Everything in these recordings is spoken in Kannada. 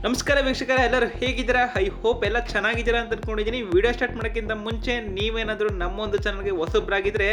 ನಮಸ್ಕಾರ ವೀಕ್ಷಕರೇ, ಎಲ್ಲರೂ ಹೇಗಿದ್ದೀರಾ? ಐ ಹೋಪ್ ಎಲ್ಲ ಚೆನ್ನಾಗಿದ್ದೀರಾ ಅಂತ ಅನ್ಕೊಂಡಿದ್ದೀನಿ. ವಿಡಿಯೋ ಸ್ಟಾರ್ಟ್ ಮಾಡೋಕ್ಕಿಂತ ಮುಂಚೆ ನೀವೇನಾದರೂ ನಮ್ಮೊಂದು ಚಾನಲ್ಗೆ ಹೊಸಬ್ರಾಗಿದ್ದರೆ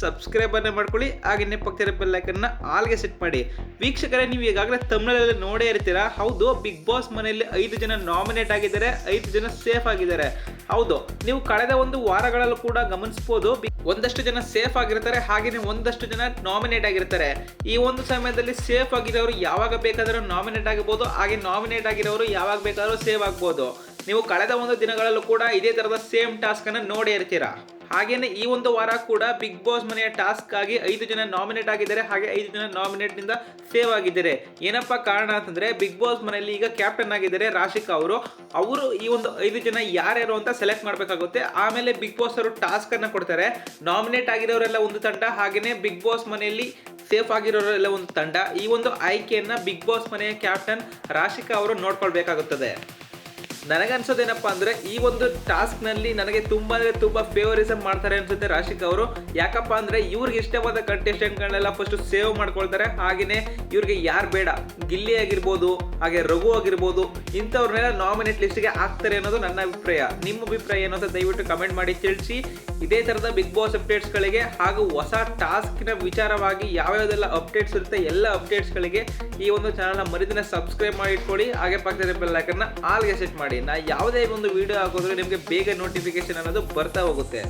ಸಬ್ಸ್ಕ್ರೈಬನ್ನು ಮಾಡ್ಕೊಳ್ಳಿ, ಹಾಗೆಯೇ ಪಕ್ಕದ ಬೆಲ್ ಐಕನ್ನ ಆಲ್ಗೆ ಸೆಟ್ ಮಾಡಿ. ವೀಕ್ಷಕರೇ, ನೀವು ಈಗಾಗಲೇ ತಮಿಳಲ್ಲಿ ನೋಡೇ ಇರ್ತೀರಾ. ಹೌದು, ಬಿಗ್ ಬಾಸ್ ಮನೆಯಲ್ಲಿ 5 ಜನ ನಾಮಿನೇಟ್ ಆಗಿದ್ದಾರೆ, 5 ಜನ ಸೇಫ್ ಆಗಿದ್ದಾರೆ. ಹೌದು, ನೀವು ಕಳೆದ ಒಂದು ವಾರಗಳಲ್ಲೂ ಕೂಡ ಗಮನಿಸಬಹುದು, ಒಂದಷ್ಟು ಜನ ಸೇಫ್ ಆಗಿರ್ತಾರೆ, ಹಾಗೆಯೇ ಒಂದಷ್ಟು ಜನ ನಾಮಿನೇಟ್ ಆಗಿರ್ತಾರೆ. ಈ ಒಂದು ಸಮಯದಲ್ಲಿ ಸೇಫ್ ಆಗಿರೋರು ಯಾವಾಗ ಬೇಕಾದರೂ ನಾಮಿನೇಟ್ ಆಗಬಹುದು, ಹಾಗೆ ನಾಮಿನೇಟ್ ಆಗಿರೋರು ಯಾವಾಗ ಬೇಕಾದರೂ ಸೇವ್ ಆಗ್ಬೋದು. ನೀವು ಕಳೆದ ಒಂದು ದಿನಗಳಲ್ಲೂ ಕೂಡ ಇದೇ ತರದ ಸೇಮ್ ಟಾಸ್ಕ್ ಅನ್ನು ನೋಡಿ ಇರ್ತೀರಾ. ಹಾಗೇನೆ ಈ ಒಂದು ವಾರ ಕೂಡ ಬಿಗ್ ಬಾಸ್ ಮನೆಯ ಟಾಸ್ಕ್ ಆಗಿ 5 ಜನ ನಾಮಿನೇಟ್ ಆಗಿದ್ದಾರೆ, ಹಾಗೆ 5 ಜನ ನಾಮಿನೇಟ್ ನಿಂದ ಸೇವ್ ಆಗಿದ್ದಾರೆ. ಏನಪ್ಪಾ ಕಾರಣ ಅಂತಂದ್ರೆ, ಬಿಗ್ ಬಾಸ್ ಮನೆಯಲ್ಲಿ ಈಗ ಕ್ಯಾಪ್ಟನ್ ಆಗಿದ್ದಾರೆ ರಾಶಿಕಾ ಅವರು ಈ ಒಂದು 5 ಜನ ಯಾರ್ಯಾರು ಅಂತ ಸೆಲೆಕ್ಟ್ ಮಾಡಬೇಕಾಗುತ್ತೆ. ಆಮೇಲೆ ಬಿಗ್ ಬಾಸ್ ಅವರು ಟಾಸ್ಕ್ ಅನ್ನ ಕೊಡ್ತಾರೆ. ನಾಮಿನೇಟ್ ಆಗಿರೋರೆಲ್ಲ ಒಂದು ತಂಡ, ಹಾಗೇನೆ ಬಿಗ್ ಬಾಸ್ ಮನೆಯಲ್ಲಿ ಸೇಫ್ ಆಗಿರೋರೆಲ್ಲ ಒಂದು ತಂಡ. ಈ ಒಂದು ಆಯ್ಕೆಯನ್ನ ಬಿಗ್ ಬಾಸ್ ಮನೆಯ ಕ್ಯಾಪ್ಟನ್ ರಾಶಿಕಾ ಅವರು ನೋಡ್ಕೊಳ್ಬೇಕಾಗುತ್ತದೆ. ನನಗನ್ಸೋದೇನಪ್ಪ ಅಂದರೆ, ಈ ಒಂದು ಟಾಸ್ಕ್ನಲ್ಲಿ ನನಗೆ ತುಂಬ ಫೇವರಿಸಮ್ ಮಾಡ್ತಾರೆ ಅನ್ಸುತ್ತೆ ರಾಶಿಕಾ ಅವರು. ಯಾಕಪ್ಪ ಅಂದರೆ, ಇವ್ರಿಗೆ ಇಷ್ಟವಾದ ಕಂಟೆಸ್ಟೆಂಟ್ಗಳನ್ನೆಲ್ಲ ಫಸ್ಟ್ ಸೇವ್ ಮಾಡ್ಕೊಳ್ತಾರೆ. ಹಾಗೆಯೇ ಇವ್ರಿಗೆ ಯಾರು ಬೇಡ, ಗಿಲ್ಲಿ ಆಗಿರ್ಬೋದು, ಹಾಗೆ ರಘು ಆಗಿರ್ಬೋದು, ಇಂಥವ್ರನ್ನೆಲ್ಲ ನಾಮಿನೇಟ್ ಲಿಸ್ಟ್ಗೆ ಹಾಕ್ತಾರೆ ಅನ್ನೋದು ನನ್ನ ಅಭಿಪ್ರಾಯ. ನಿಮ್ಮ ಅಭಿಪ್ರಾಯ ಏನು ಅಂತ ದಯವಿಟ್ಟು ಕಮೆಂಟ್ ಮಾಡಿ ತಿಳಿಸಿ. ಇದೇ ಥರದ ಬಿಗ್ ಬಾಸ್ ಅಪ್ಡೇಟ್ಸ್ಗಳಿಗೆ ಹಾಗೂ ಹೊಸ ಟಾಸ್ಕಿನ ವಿಚಾರವಾಗಿ ಯಾವ್ಯಾವುದೆಲ್ಲ ಅಪ್ಡೇಟ್ಸ್ ಇರುತ್ತೆ ಎಲ್ಲ ಅಪ್ಡೇಟ್ಸ್ಗಳಿಗೆ ಈ ಒಂದು ಚಾನಲ್ನ ಮರಿದಿನ ಸಬ್ಸ್ಕ್ರೈಬ್ ಮಾಡಿ ಇಟ್ಕೊಳ್ಳಿ, ಹಾಗೆ ಪಕ್ಕದ ಬೆಲ್ ಐಕನ್ನ ಆಲ್ಗೆ ಸೆಟ್ ಮಾಡಿ. ನಾ ಯಾವುದೇ ಒಂದು ವಿಡಿಯೋ ಹಾಕಿದ್ರೆ ನಿಮಗೆ ಬೇಗ ನೋಟಿಫಿಕೇಶನ್ ಅನ್ನೋದು ಬರ್ತಾ ಹೋಗುತ್ತೆ.